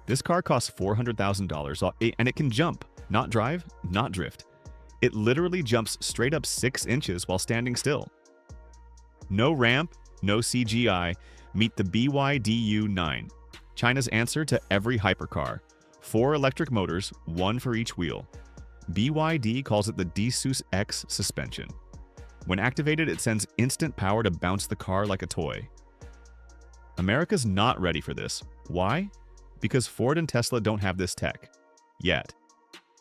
This car costs $400,000 and it can jump, not drive, not drift. It literally jumps straight up 6 inches while standing still. No ramp, no CGI, meet the BYD U9, China's answer to every hypercar. 4 electric motors, 1 for each wheel. BYD calls it the D-Seuss X suspension. When activated, it sends instant power to bounce the car like a toy. America's not ready for this. Why? Because Ford and Tesla don't have this tech. Yet.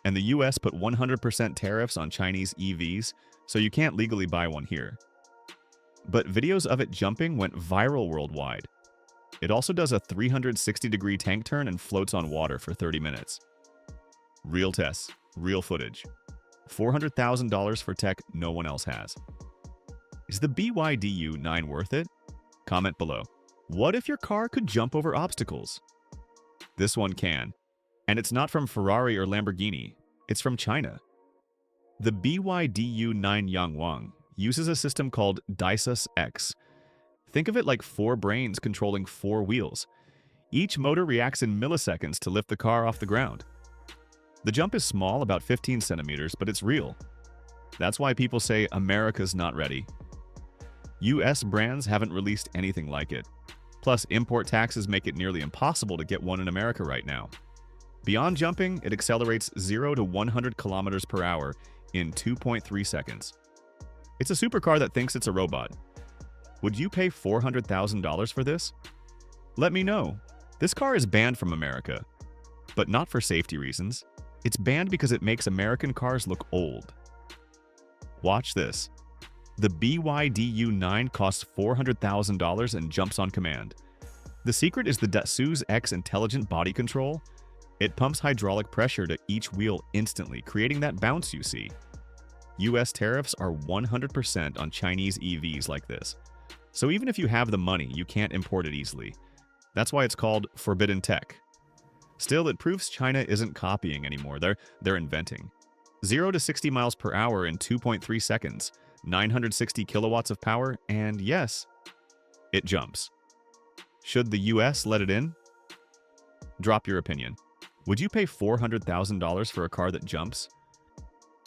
And the US put 100% tariffs on Chinese EVs, so you can't legally buy one here. But videos of it jumping went viral worldwide. It also does a 360-degree tank turn and floats on water for 30 minutes. Real tests, real footage. $400,000 for tech no one else has. Is the BYD U9 worth it? Comment below. What if your car could jump over obstacles? This one can. And it's not from Ferrari or Lamborghini. It's from China. The BYD U9 Yangwang uses a system called D-Seuss X. Think of it like 4 brains controlling 4 wheels. Each motor reacts in milliseconds to lift the car off the ground. The jump is small, about 15 centimeters, but it's real. That's why people say America's not ready. US brands haven't released anything like it. Plus, import taxes make it nearly impossible to get one in America right now. Beyond jumping, it accelerates 0 to 100 kilometers per hour in 2.3 seconds. It's a supercar that thinks it's a robot. Would you pay $400,000 for this? Let me know. This car is banned from America, but not for safety reasons. It's banned because it makes American cars look old. Watch this. The BYD U9 costs $400,000 and jumps on command. The secret is the D-Seuss X intelligent body control. It pumps hydraulic pressure to each wheel instantly, creating that bounce you see. US tariffs are 100% on Chinese EVs like this. So even if you have the money, you can't import it easily. That's why it's called forbidden tech. Still, it proves China isn't copying anymore. They're inventing. 0 to 60 miles per hour in 2.3 seconds, 960 kilowatts of power, and yes, it jumps. Should the US let it in? Drop your opinion. Would you pay $400,000 for a car that jumps?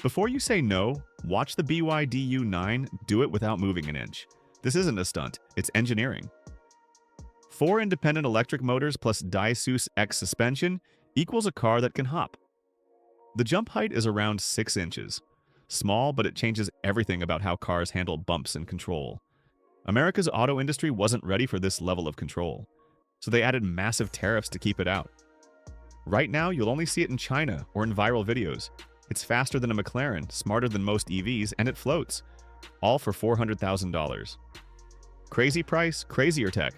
Before you say no, watch the BYD U9 do it without moving an inch. This isn't a stunt, it's engineering. 4 independent electric motors plus D-Seuss X suspension equals a car that can hop. The jump height is around 6 inches. Small, but it changes everything about how cars handle bumps and control. America's auto industry wasn't ready for this level of control, so they added massive tariffs to keep it out. Right now, you'll only see it in China or in viral videos. It's faster than a McLaren, smarter than most EVs, and it floats. All for $400,000. Crazy price, crazier tech.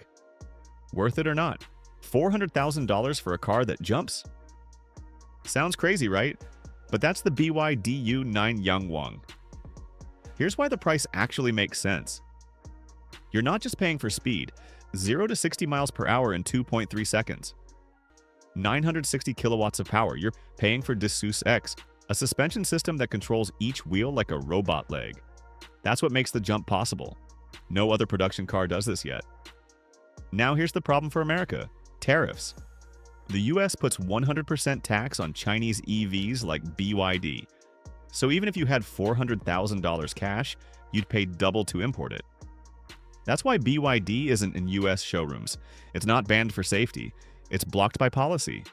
Worth it or not? $400,000 for a car that jumps? Sounds crazy, right? But that's the BYD U9 Yangwang. Here's why the price actually makes sense. You're not just paying for speed, 0 to 60 miles per hour in 2.3 seconds. 960 kilowatts of power, you're paying for D-Seuss X, a suspension system that controls each wheel like a robot leg. That's what makes the jump possible. No other production car does this yet. Now here's the problem for America: tariffs. The US puts 100% tax on Chinese EVs like BYD. So even if you had $400,000 cash, you'd pay double to import it. That's why BYD isn't in US showrooms. It's not banned for safety. It's blocked by policy.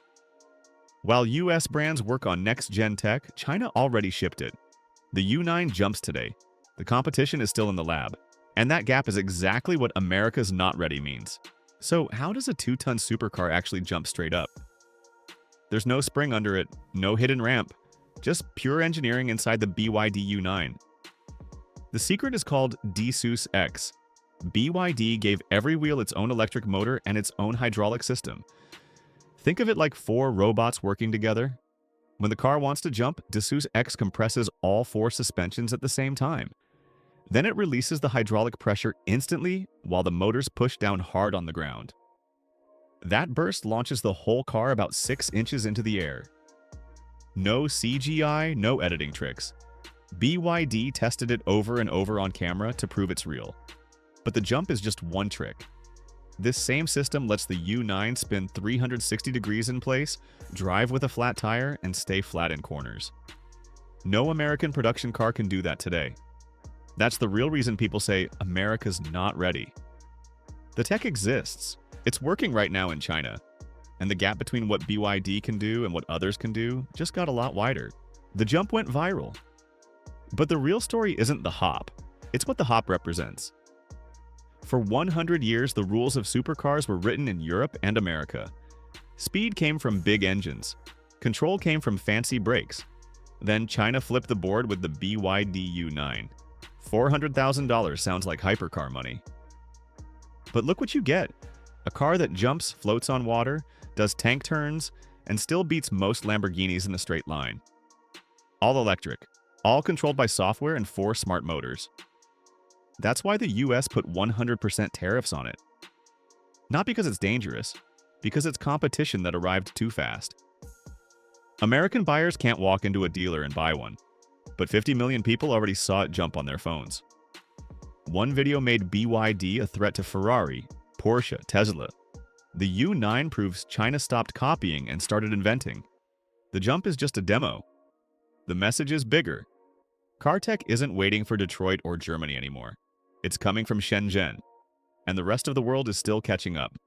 While US brands work on next-gen tech, China already shipped it. The U9 jumps today. The competition is still in the lab. And that gap is exactly what America's not ready means. So how does a 2-ton supercar actually jump straight up? There's no spring under it, no hidden ramp, just pure engineering inside the BYD U9. The secret is called D-Seuss X. BYD gave every wheel its own electric motor and its own hydraulic system. Think of it like 4 robots working together. When the car wants to jump, D-Seuss X compresses all 4 suspensions at the same time. Then it releases the hydraulic pressure instantly while the motors push down hard on the ground. That burst launches the whole car about 6 inches into the air. No CGI, no editing tricks. BYD tested it over and over on camera to prove it's real. But the jump is just one trick. This same system lets the U9 spin 360 degrees in place, drive with a flat tire, and stay flat in corners. No American production car can do that today. That's the real reason people say America's not ready. The tech exists. It's working right now in China. And the gap between what BYD can do and what others can do just got a lot wider. The jump went viral. But the real story isn't the hop. It's what the hop represents. For 100 years, the rules of supercars were written in Europe and America. Speed came from big engines. Control came from fancy brakes. Then China flipped the board with the BYD U9. $400,000 sounds like hypercar money. But look what you get. A car that jumps, floats on water, does tank turns, and still beats most Lamborghinis in the straight line. All electric, all controlled by software and 4 smart motors. That's why the US put 100% tariffs on it. Not because it's dangerous, because it's competition that arrived too fast. American buyers can't walk into a dealer and buy one, but 50 million people already saw it jump on their phones. One video made BYD a threat to Ferrari, Porsche, Tesla. The U9 proves China stopped copying and started inventing. The jump is just a demo. The message is bigger. Car tech isn't waiting for Detroit or Germany anymore. It's coming from Shenzhen, and the rest of the world is still catching up.